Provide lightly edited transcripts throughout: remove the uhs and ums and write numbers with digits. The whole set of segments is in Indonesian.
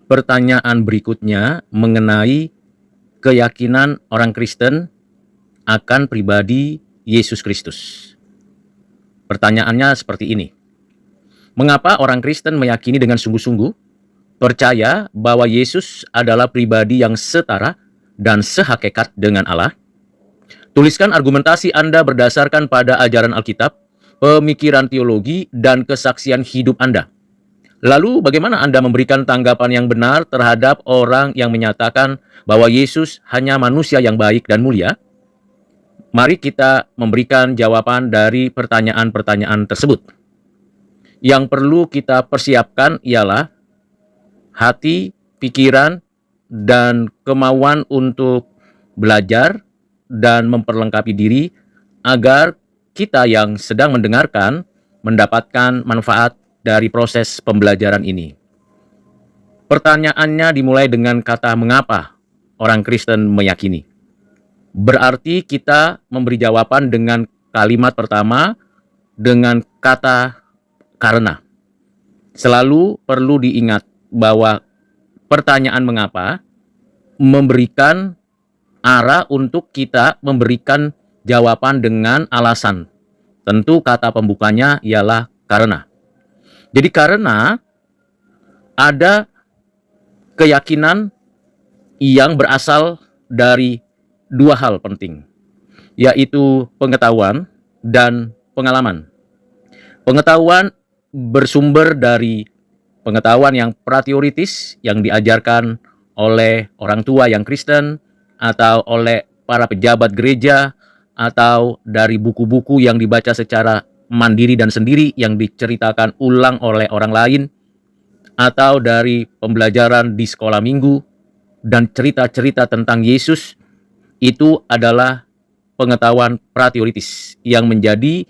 Pertanyaan berikutnya mengenai keyakinan orang Kristen akan pribadi Yesus Kristus. Pertanyaannya seperti ini. Mengapa orang Kristen meyakini dengan sungguh-sungguh, percaya bahwa Yesus adalah pribadi yang setara dan sehakikat dengan Allah? Tuliskan argumentasi Anda berdasarkan pada ajaran Alkitab, pemikiran teologi, dan kesaksian hidup Anda. Lalu bagaimana Anda memberikan tanggapan yang benar terhadap orang yang menyatakan bahwa Yesus hanya manusia yang baik dan mulia? Mari kita memberikan jawaban dari pertanyaan-pertanyaan tersebut. Yang perlu kita persiapkan ialah hati, pikiran, dan kemauan untuk belajar dan memperlengkapi diri agar kita yang sedang mendengarkan mendapatkan manfaat dari proses pembelajaran ini. Pertanyaannya dimulai dengan kata mengapa orang Kristen meyakini. Berarti kita memberi jawaban dengan kalimat pertama dengan kata karena. Selalu perlu diingat bahwa pertanyaan mengapa memberikan arah untuk kita memberikan jawaban dengan alasan. Tentu kata pembukanya ialah karena. Jadi karena ada keyakinan yang berasal dari dua hal penting, yaitu pengetahuan dan pengalaman. Pengetahuan bersumber dari pengetahuan yang prateoritis yang diajarkan oleh orang tua yang Kristen atau oleh para pejabat gereja atau dari buku-buku yang dibaca secara mandiri dan sendiri yang diceritakan ulang oleh orang lain atau dari pembelajaran di sekolah minggu dan cerita-cerita tentang Yesus. Itu adalah pengetahuan prateoritis yang menjadi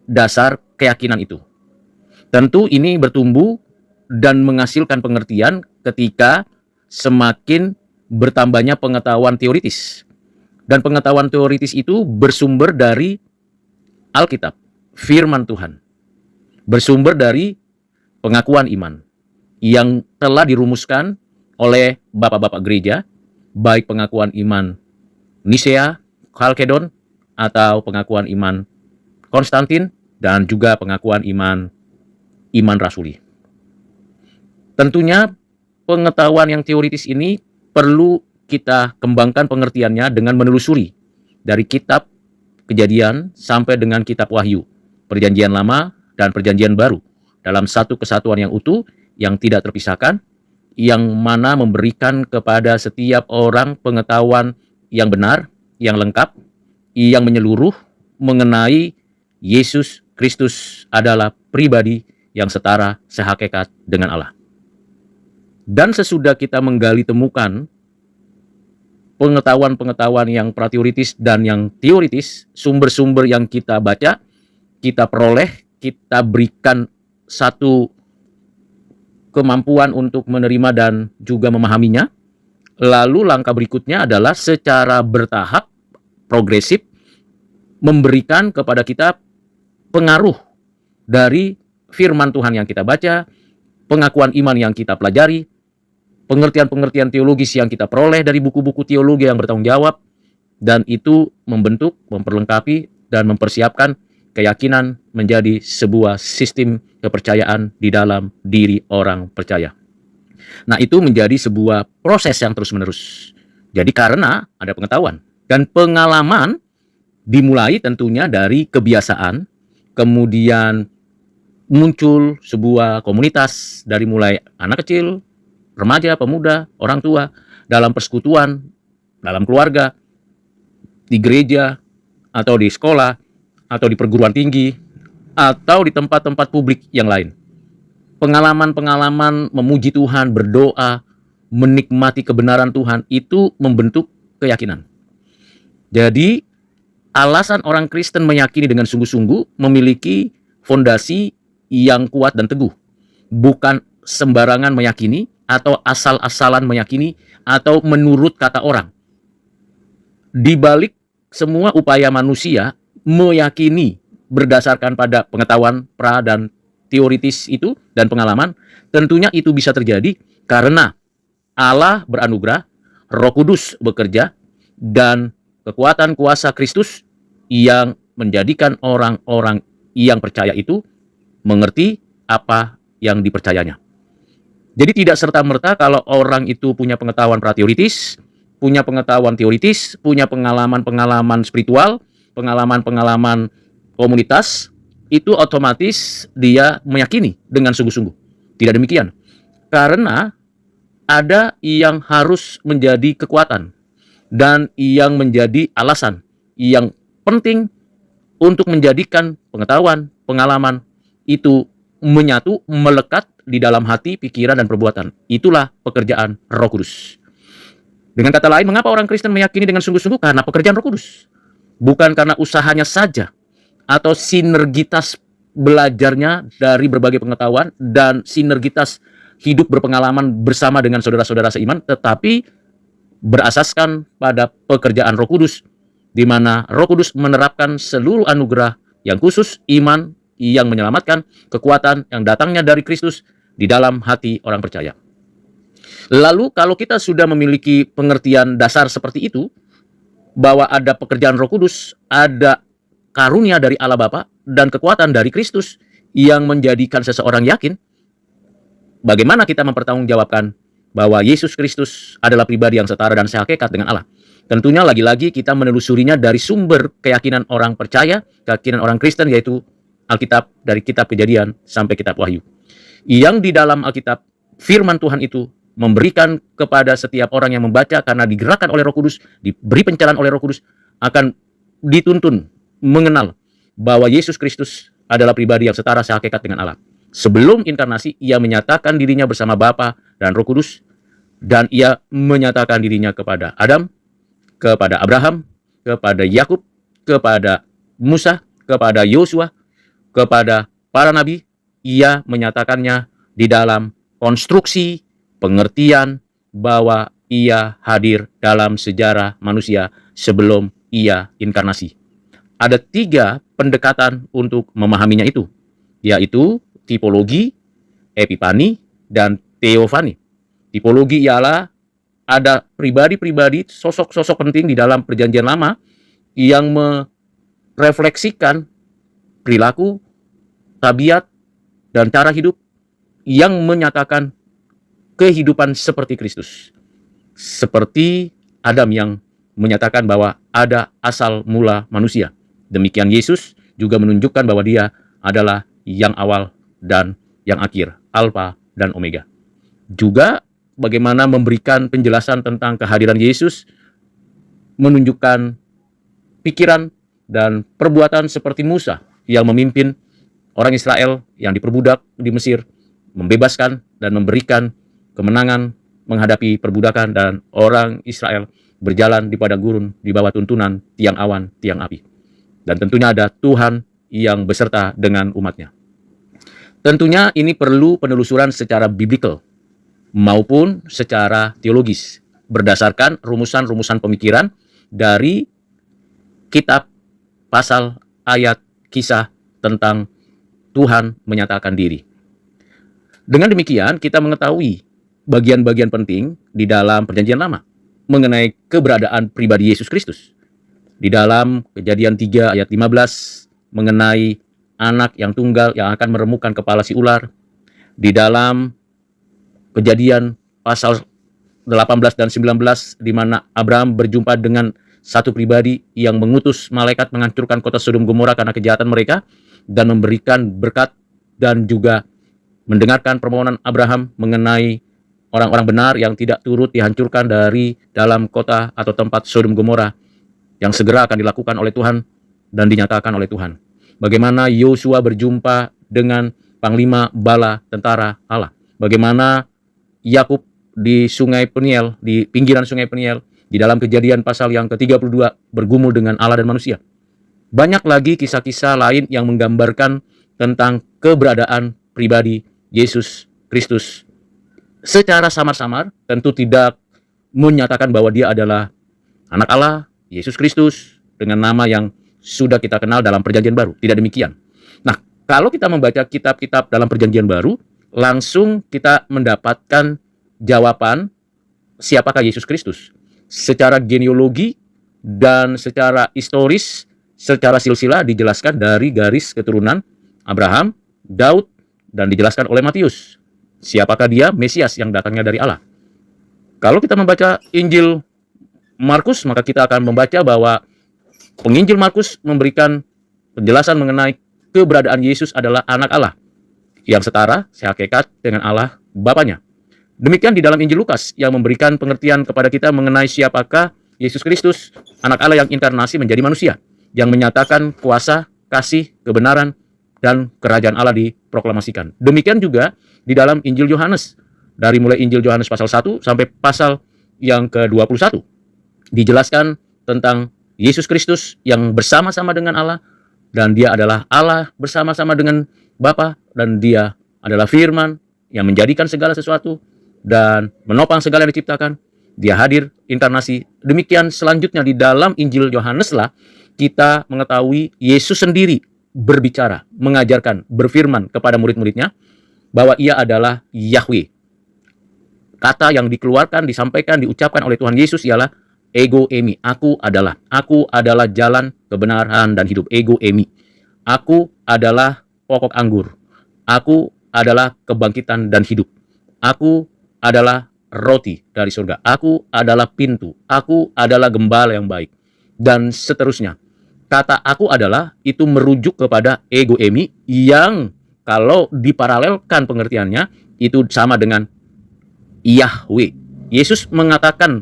dasar keyakinan itu. Tentu ini bertumbuh dan menghasilkan pengertian ketika semakin bertambahnya pengetahuan teoritis. Dan pengetahuan teoritis itu bersumber dari Alkitab, firman Tuhan. Bersumber dari pengakuan iman yang telah dirumuskan oleh bapak-bapak gereja, baik pengakuan iman Nisea, Chalcedon, atau pengakuan iman Konstantin, dan juga pengakuan iman rasuli. Tentunya pengetahuan yang teoritis ini perlu kita kembangkan pengertiannya dengan menelusuri dari kitab Kejadian sampai dengan kitab Wahyu, Perjanjian Lama dan Perjanjian Baru, dalam satu kesatuan yang utuh, yang tidak terpisahkan, yang mana memberikan kepada setiap orang pengetahuan yang benar, yang lengkap, yang menyeluruh mengenai Yesus Kristus adalah pribadi yang setara sehakikat dengan Allah. Dan sesudah kita menggali temukan pengetahuan-pengetahuan yang prateoritis dan yang teoritis, sumber-sumber yang kita baca, kita peroleh, kita berikan satu kemampuan untuk menerima dan juga memahaminya. Lalu langkah berikutnya adalah secara bertahap, progresif, memberikan kepada kita pengaruh dari firman Tuhan yang kita baca, pengakuan iman yang kita pelajari, pengertian-pengertian teologis yang kita peroleh dari buku-buku teologi yang bertanggung jawab, dan itu membentuk, memperlengkapi, dan mempersiapkan keyakinan menjadi sebuah sistem kepercayaan di dalam diri orang percaya. Nah, itu menjadi sebuah proses yang terus-menerus. Jadi karena ada pengetahuan dan pengalaman dimulai tentunya dari kebiasaan, kemudian muncul sebuah komunitas dari mulai anak kecil, remaja, pemuda, orang tua, dalam persekutuan, dalam keluarga, di gereja, atau di sekolah, atau di perguruan tinggi, atau di tempat-tempat publik yang lain. Pengalaman-pengalaman memuji Tuhan, berdoa, menikmati kebenaran Tuhan, itu membentuk keyakinan. Jadi, alasan orang Kristen meyakini dengan sungguh-sungguh memiliki fondasi yang kuat dan teguh. Bukan sembarangan meyakini, atau asal-asalan meyakini, atau menurut kata orang. Di balik semua upaya manusia meyakini berdasarkan pada pengetahuan pra dan teoritis itu dan pengalaman, tentunya itu bisa terjadi karena Allah beranugerah, Roh Kudus bekerja, dan kekuatan kuasa Kristus yang menjadikan orang-orang yang percaya itu mengerti apa yang dipercayanya. Jadi tidak serta-merta kalau orang itu punya pengetahuan prateoritis, punya pengetahuan teoritis, punya pengalaman-pengalaman spiritual, pengalaman-pengalaman komunitas, itu otomatis dia meyakini dengan sungguh-sungguh. Tidak demikian. Karena ada yang harus menjadi kekuatan dan yang menjadi alasan yang penting untuk menjadikan pengetahuan, pengalaman itu menyatu, melekat di dalam hati, pikiran, dan perbuatan. Itulah pekerjaan Roh Kudus. Dengan kata lain, mengapa orang Kristen meyakini dengan sungguh-sungguh? Karena pekerjaan Roh Kudus. Bukan karena usahanya saja atau sinergitas belajarnya dari berbagai pengetahuan dan sinergitas hidup berpengalaman bersama dengan saudara-saudara seiman, tetapi berasaskan pada pekerjaan Roh Kudus, di mana Roh Kudus menerapkan seluruh anugerah yang khusus, iman yang menyelamatkan, kekuatan yang datangnya dari Kristus di dalam hati orang percaya. Lalu kalau kita sudah memiliki pengertian dasar seperti itu, bahwa ada pekerjaan Roh Kudus, ada karunia dari Allah Bapa, dan kekuatan dari Kristus yang menjadikan seseorang yakin, bagaimana kita mempertanggungjawabkan bahwa Yesus Kristus adalah pribadi yang setara dan sehakikat dengan Allah? Tentunya lagi-lagi kita menelusurinya dari sumber keyakinan orang percaya, keyakinan orang Kristen, yaitu Alkitab, dari kitab Kejadian sampai kitab Wahyu. Yang di dalam Alkitab, firman Tuhan itu memberikan kepada setiap orang yang membaca, karena digerakkan oleh Roh Kudus, diberi pencerahan oleh Roh Kudus, akan dituntun mengenal bahwa Yesus Kristus adalah pribadi yang setara sehakikat dengan Allah. Sebelum inkarnasi, ia menyatakan dirinya bersama Bapa dan Roh Kudus, dan ia menyatakan dirinya kepada Adam, kepada Abraham, kepada Yakub, kepada Musa, kepada Yosua, kepada para nabi. Ia menyatakannya di dalam konstruksi pengertian bahwa ia hadir dalam sejarah manusia sebelum ia inkarnasi. Ada 3 pendekatan untuk memahaminya itu, yaitu tipologi, epifani, dan teofani. Tipologi ialah ada pribadi-pribadi, sosok-sosok penting di dalam perjanjian lama yang merefleksikan perilaku, tabiat, dan cara hidup yang menyatakan kehidupan seperti Kristus. Seperti Adam yang menyatakan bahwa ada asal mula manusia. Demikian Yesus juga menunjukkan bahwa dia adalah yang awal dan yang akhir, Alfa dan Omega. Juga bagaimana memberikan penjelasan tentang kehadiran Yesus, menunjukkan pikiran dan perbuatan seperti Musa yang memimpin orang Israel yang diperbudak di Mesir, membebaskan dan memberikan kemenangan menghadapi perbudakan, dan orang Israel berjalan di padang gurun di bawah tuntunan tiang awan, tiang api. Dan tentunya ada Tuhan yang beserta dengan umatnya. Tentunya ini perlu penelusuran secara biblikal maupun secara teologis, berdasarkan rumusan-rumusan pemikiran dari kitab, pasal, ayat, kisah tentang Tuhan menyatakan diri. Dengan demikian, kita mengetahui bagian-bagian penting di dalam Perjanjian Lama mengenai keberadaan pribadi Yesus Kristus. Di dalam Kejadian 3 ayat 15 mengenai anak yang tunggal yang akan meremukkan kepala si ular. Di dalam Kejadian pasal 18 dan 19 di mana Abraham berjumpa dengan satu pribadi yang mengutus malaikat menghancurkan kota Sodom Gomora karena kejahatan mereka, dan memberikan berkat dan juga mendengarkan permohonan Abraham mengenai orang-orang benar yang tidak turut dihancurkan dari dalam kota atau tempat Sodom Gomora, yang segera akan dilakukan oleh Tuhan dan dinyatakan oleh Tuhan. Bagaimana Yosua berjumpa dengan panglima bala tentara Allah. Bagaimana Yakub di Sungai Peniel, di pinggiran Sungai Peniel, di dalam Kejadian pasal yang ke-32 bergumul dengan Allah dan manusia. Banyak lagi kisah-kisah lain yang menggambarkan tentang keberadaan pribadi Yesus Kristus. Secara samar-samar, tentu tidak menyatakan bahwa dia adalah anak Allah, Yesus Kristus, dengan nama yang sudah kita kenal dalam Perjanjian Baru. Tidak demikian. Nah, kalau kita membaca kitab-kitab dalam Perjanjian Baru, langsung kita mendapatkan jawaban siapakah Yesus Kristus. Secara genealogi dan secara historis, secara silsilah dijelaskan dari garis keturunan Abraham, Daud, dan dijelaskan oleh Matius. Siapakah dia? Mesias yang datangnya dari Allah. Kalau kita membaca Injil Markus, maka kita akan membaca bahwa penginjil Markus memberikan penjelasan mengenai keberadaan Yesus adalah anak Allah yang setara, sehakikat dengan Allah Bapanya. Demikian di dalam Injil Lukas yang memberikan pengertian kepada kita mengenai siapakah Yesus Kristus, anak Allah yang inkarnasi menjadi manusia, yang menyatakan kuasa, kasih, kebenaran, dan kerajaan Allah diproklamasikan. Demikian juga di dalam Injil Yohanes, dari mulai Injil Yohanes pasal 1 sampai pasal yang ke-21. Dijelaskan tentang Yesus Kristus yang bersama-sama dengan Allah, dan dia adalah Allah bersama-sama dengan Bapa, dan dia adalah firman yang menjadikan segala sesuatu dan menopang segala yang diciptakan. Dia hadir, inkarnasi. Demikian selanjutnya di dalam Injil Yohanes lah kita mengetahui Yesus sendiri berbicara, mengajarkan, berfirman kepada murid-muridnya bahwa ia adalah Yahweh. Kata yang dikeluarkan, disampaikan, diucapkan oleh Tuhan Yesus ialah ego emi. Aku adalah jalan, kebenaran, dan hidup. Ego emi. Aku adalah pokok anggur. Aku adalah kebangkitan dan hidup. Aku adalah roti dari surga. Aku adalah pintu. Aku adalah gembala yang baik. Dan seterusnya. Kata aku adalah itu merujuk kepada ego emi yang kalau diparalelkan pengertiannya itu sama dengan Yahweh. Yesus mengatakan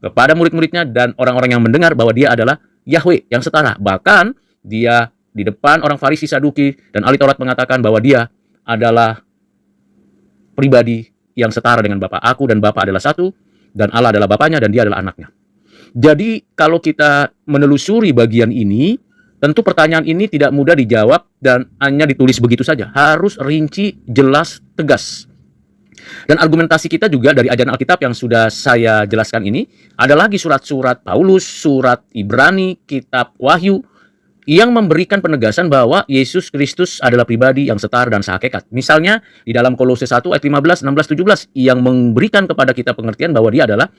kepada murid-muridnya dan orang-orang yang mendengar bahwa dia adalah Yahweh yang setara. Bahkan dia di depan orang Farisi, Saduki, dan ahli Taurat mengatakan bahwa dia adalah pribadi yang setara dengan Bapa. Aku dan Bapa adalah satu, dan Allah adalah Bapanya, dan dia adalah anaknya. Jadi kalau kita menelusuri bagian ini, tentu pertanyaan ini tidak mudah dijawab dan hanya ditulis begitu saja. Harus rinci, jelas, tegas. Dan argumentasi kita juga dari ajaran Alkitab yang sudah saya jelaskan ini, ada lagi surat-surat Paulus, surat Ibrani, kitab Wahyu, yang memberikan penegasan bahwa Yesus Kristus adalah pribadi yang setara dan sehakikat. Misalnya di dalam Kolose 1 ayat 15, 16, 17 yang memberikan kepada kita pengertian bahwa dia adalah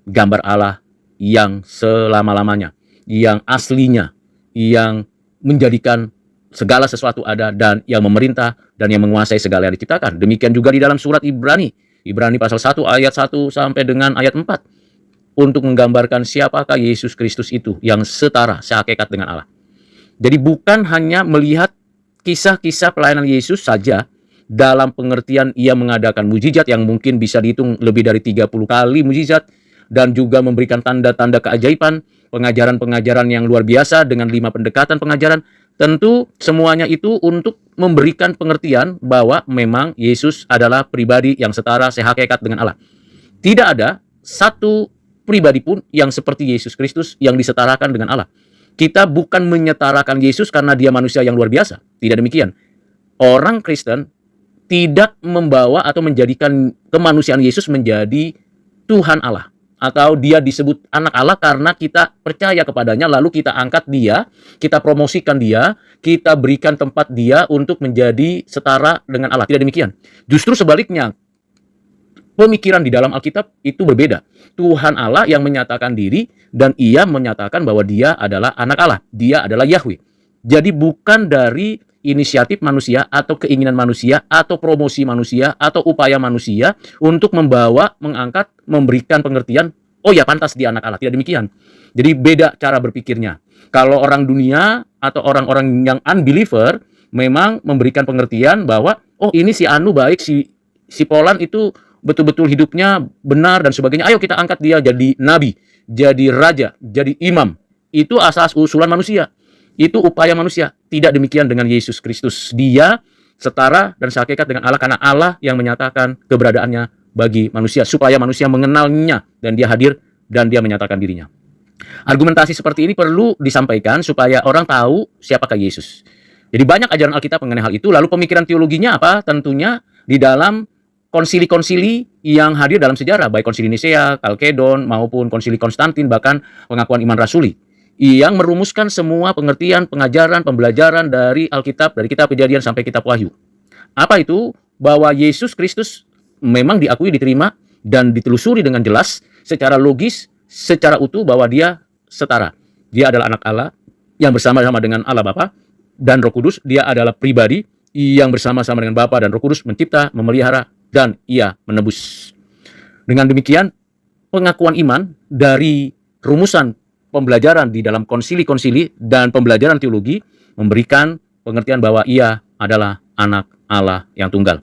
gambar Allah yang selama-lamanya, yang aslinya, yang menjadikan segala sesuatu ada dan yang memerintah dan yang menguasai segala yang diciptakan. Demikian juga di dalam surat Ibrani pasal 1 ayat 1 sampai dengan ayat 4 untuk menggambarkan siapakah Yesus Kristus itu yang setara, sehakikat dengan Allah. Jadi bukan hanya melihat kisah-kisah pelayanan Yesus saja dalam pengertian ia mengadakan mujizat yang mungkin bisa dihitung lebih dari 30 kali mujizat dan juga memberikan tanda-tanda keajaiban, pengajaran-pengajaran yang luar biasa dengan 5 pendekatan pengajaran. Tentu semuanya itu untuk memberikan pengertian bahwa memang Yesus adalah pribadi yang setara, sehakikat dengan Allah. Tidak ada satu pribadi pun yang seperti Yesus Kristus yang disetarakan dengan Allah. Kita bukan menyetarakan Yesus karena dia manusia yang luar biasa. Tidak demikian. Orang Kristen tidak membawa atau menjadikan kemanusiaan Yesus menjadi Tuhan Allah. Atau dia disebut anak Allah karena kita percaya kepadanya, lalu kita angkat dia, kita promosikan dia, kita berikan tempat dia untuk menjadi setara dengan Allah. Tidak demikian. Justru sebaliknya, pemikiran di dalam Alkitab itu berbeda. Tuhan Allah yang menyatakan diri dan ia menyatakan bahwa dia adalah anak Allah. Dia adalah Yahweh. Jadi bukan dari inisiatif manusia atau keinginan manusia atau promosi manusia atau upaya manusia untuk membawa, mengangkat, memberikan pengertian, oh ya pantas dia anak Allah. Tidak demikian. Jadi beda cara berpikirnya. Kalau orang dunia atau orang-orang yang unbeliever memang memberikan pengertian bahwa oh ini si Anu baik, si Polan itu betul-betul hidupnya benar dan sebagainya. Ayo kita angkat dia jadi nabi, jadi raja, jadi imam. Itu asas usulan manusia. Itu upaya manusia. Tidak demikian dengan Yesus Kristus. Dia setara dan sehakikat dengan Allah karena Allah yang menyatakan keberadaannya bagi manusia supaya manusia mengenalnya dan dia hadir dan dia menyatakan dirinya. Argumentasi seperti ini perlu disampaikan supaya orang tahu siapakah Yesus. Jadi banyak ajaran Alkitab mengenai hal itu. Lalu pemikiran teologinya apa? Tentunya di dalam konsili-konsili yang hadir dalam sejarah, baik konsili Nisea, Kalkedon, maupun konsili Konstantin, bahkan pengakuan iman rasuli, yang merumuskan semua pengertian, pengajaran, pembelajaran dari Alkitab, dari kitab Kejadian sampai kitab Wahyu. Apa itu? Bahwa Yesus Kristus memang diakui, diterima dan ditelusuri dengan jelas, secara logis, secara utuh bahwa dia setara. Dia adalah anak Allah yang bersama-sama dengan Allah Bapa dan Roh Kudus. Dia adalah pribadi yang bersama-sama dengan Bapa dan Roh Kudus mencipta, memelihara, dan ia menebus. Dengan demikian, pengakuan iman dari rumusan pembelajaran di dalam konsili-konsili dan pembelajaran teologi memberikan pengertian bahwa ia adalah anak Allah yang tunggal.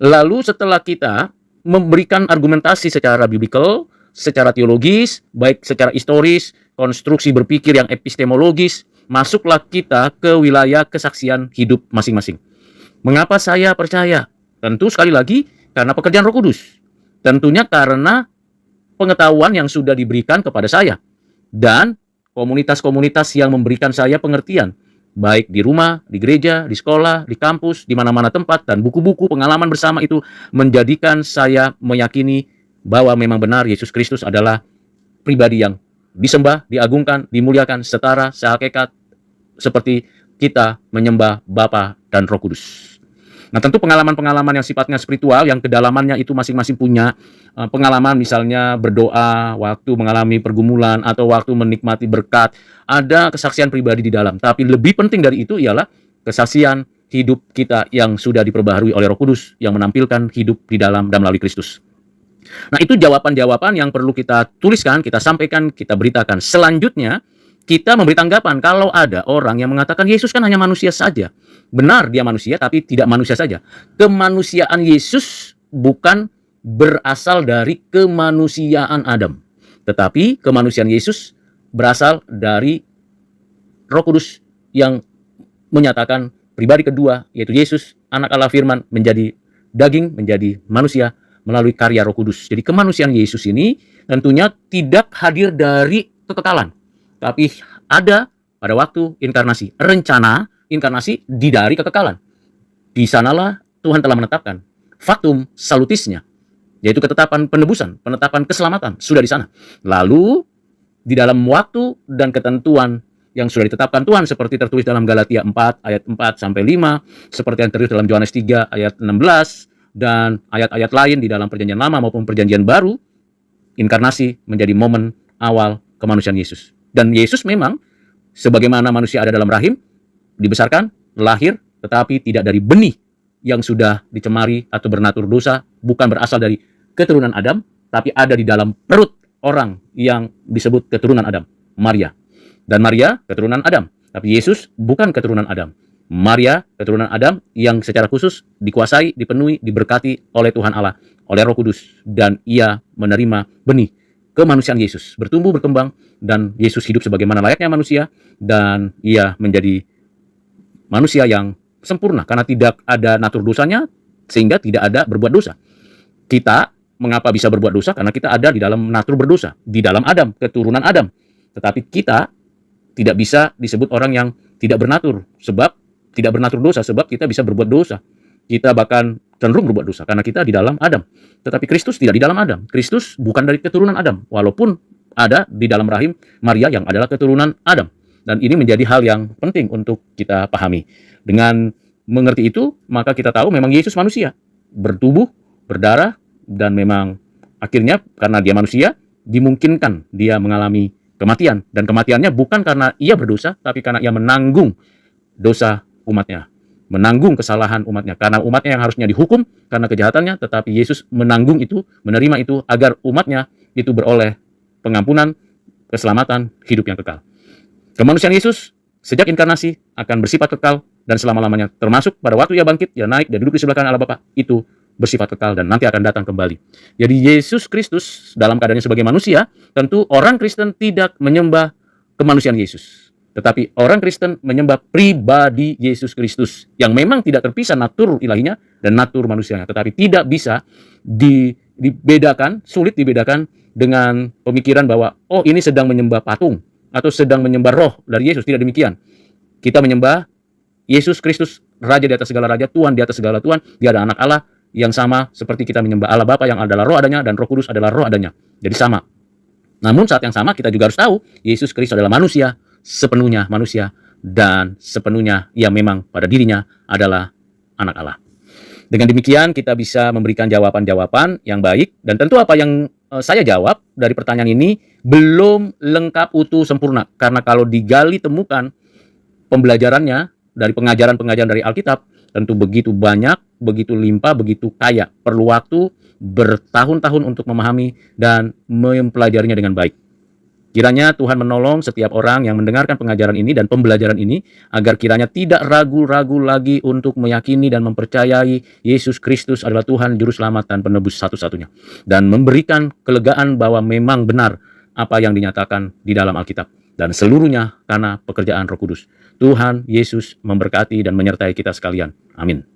Lalu setelah kita memberikan argumentasi secara biblical, secara teologis, baik secara historis, konstruksi berpikir yang epistemologis, masuklah kita ke wilayah kesaksian hidup masing-masing. Mengapa saya percaya? Tentu sekali lagi karena pekerjaan Roh Kudus. Tentunya karena pengetahuan yang sudah diberikan kepada saya dan komunitas-komunitas yang memberikan saya pengertian, baik di rumah, di gereja, di sekolah, di kampus, di mana-mana tempat, dan buku-buku pengalaman bersama itu menjadikan saya meyakini bahwa memang benar Yesus Kristus adalah pribadi yang disembah, diagungkan, dimuliakan, setara, sehakikat seperti kita menyembah Bapa dan Roh Kudus. Nah, tentu pengalaman-pengalaman yang sifatnya spiritual, yang kedalamannya itu masing-masing punya pengalaman, misalnya berdoa, waktu mengalami pergumulan, atau waktu menikmati berkat. Ada kesaksian pribadi di dalam. Tapi lebih penting dari itu ialah kesaksian hidup kita yang sudah diperbaharui oleh Roh Kudus, yang menampilkan hidup di dalam dan melalui Kristus. Nah, itu jawaban-jawaban yang perlu kita tuliskan, kita sampaikan, kita beritakan. Selanjutnya, kita memberi tanggapan kalau ada orang yang mengatakan Yesus kan hanya manusia saja. Benar, dia manusia, tapi tidak manusia saja. Kemanusiaan Yesus bukan berasal dari kemanusiaan Adam, tetapi kemanusiaan Yesus berasal dari Roh Kudus yang menyatakan pribadi kedua, yaitu Yesus, anak Allah firman, menjadi daging, menjadi manusia melalui karya Roh Kudus. Jadi kemanusiaan Yesus ini tentunya tidak hadir dari kekekalan, tapi ada pada waktu inkarnasi. Rencana inkarnasi dari kekekalan. Di sanalah Tuhan telah menetapkan faktum salutisnya, yaitu ketetapan penebusan, penetapan keselamatan, sudah di sana. Lalu, di dalam waktu dan ketentuan yang sudah ditetapkan Tuhan, seperti tertulis dalam Galatia 4, ayat 4 sampai 5, seperti yang tertulis dalam Yohanes 3, ayat 16, dan ayat-ayat lain di dalam Perjanjian Lama maupun Perjanjian Baru, inkarnasi menjadi momen awal kemanusiaan Yesus. Dan Yesus memang, sebagaimana manusia ada dalam rahim, dibesarkan, lahir, tetapi tidak dari benih yang sudah dicemari atau bernatur dosa, bukan berasal dari keturunan Adam, tapi ada di dalam perut orang yang disebut keturunan Adam, Maria. Dan Maria keturunan Adam, tapi Yesus bukan keturunan Adam. Maria keturunan Adam yang secara khusus dikuasai, dipenuhi, diberkati oleh Tuhan Allah, oleh Roh Kudus, dan ia menerima benih kemanusiaan Yesus, bertumbuh, berkembang, dan Yesus hidup sebagaimana layaknya manusia, dan ia menjadi manusia yang sempurna karena tidak ada natur dosanya, sehingga tidak ada berbuat dosa. Kita mengapa bisa berbuat dosa? Karena kita ada di dalam natur berdosa, di dalam Adam, keturunan Adam. Tetapi kita tidak bisa disebut orang yang tidak bernatur, sebab tidak bernatur dosa, sebab kita bisa berbuat dosa. Kita bahkan cenderung berbuat dosa karena kita di dalam Adam. Tetapi Kristus tidak di dalam Adam. Kristus bukan dari keturunan Adam, walaupun ada di dalam rahim Maria yang adalah keturunan Adam. Dan ini menjadi hal yang penting untuk kita pahami. Dengan mengerti itu, maka kita tahu memang Yesus manusia, bertubuh, berdarah, dan memang akhirnya karena dia manusia, dimungkinkan dia mengalami kematian. Dan kematiannya bukan karena ia berdosa, tapi karena ia menanggung dosa umatnya, menanggung kesalahan umatnya. Karena umatnya yang harusnya dihukum karena kejahatannya, tetapi Yesus menanggung itu, menerima itu, agar umatnya itu beroleh pengampunan, keselamatan, hidup yang kekal. Kemanusiaan Yesus sejak inkarnasi akan bersifat kekal dan selama-lamanya, termasuk pada waktu ia bangkit, ia naik dan duduk di sebelah kanan Allah Bapa, itu bersifat kekal dan nanti akan datang kembali. Jadi Yesus Kristus dalam keadaannya sebagai manusia, tentu orang Kristen tidak menyembah kemanusiaan Yesus, tetapi orang Kristen menyembah pribadi Yesus Kristus yang memang tidak terpisah natur ilahinya dan natur manusianya, tetapi tidak bisa dibedakan, sulit dibedakan dengan pemikiran bahwa oh ini sedang menyembah patung atau sedang menyembah roh dari Yesus. Tidak demikian. Kita menyembah Yesus Kristus, Raja di atas segala raja, Tuhan di atas segala Tuhan. Dia adalah anak Allah yang sama seperti kita menyembah Allah Bapa yang adalah roh adanya, dan Roh Kudus adalah roh adanya. Jadi sama. Namun saat yang sama kita juga harus tahu Yesus Kristus adalah manusia, sepenuhnya manusia, dan sepenuhnya ia memang pada dirinya adalah anak Allah. Dengan demikian kita bisa memberikan jawaban-jawaban yang baik, dan tentu apa yang saya jawab dari pertanyaan ini belum lengkap, utuh, sempurna. Karena kalau digali temukan pembelajarannya dari pengajaran-pengajaran dari Alkitab, tentu begitu banyak, begitu limpah, begitu kaya. Perlu waktu bertahun-tahun untuk memahami dan mempelajarinya dengan baik. Kiranya Tuhan menolong setiap orang yang mendengarkan pengajaran ini dan pembelajaran ini, agar kiranya tidak ragu-ragu lagi untuk meyakini dan mempercayai Yesus Kristus adalah Tuhan, Juru Selamat, dan Penebus satu-satunya. Dan memberikan kelegaan bahwa memang benar apa yang dinyatakan di dalam Alkitab. Dan seluruhnya karena pekerjaan Roh Kudus. Tuhan Yesus memberkati dan menyertai kita sekalian. Amin.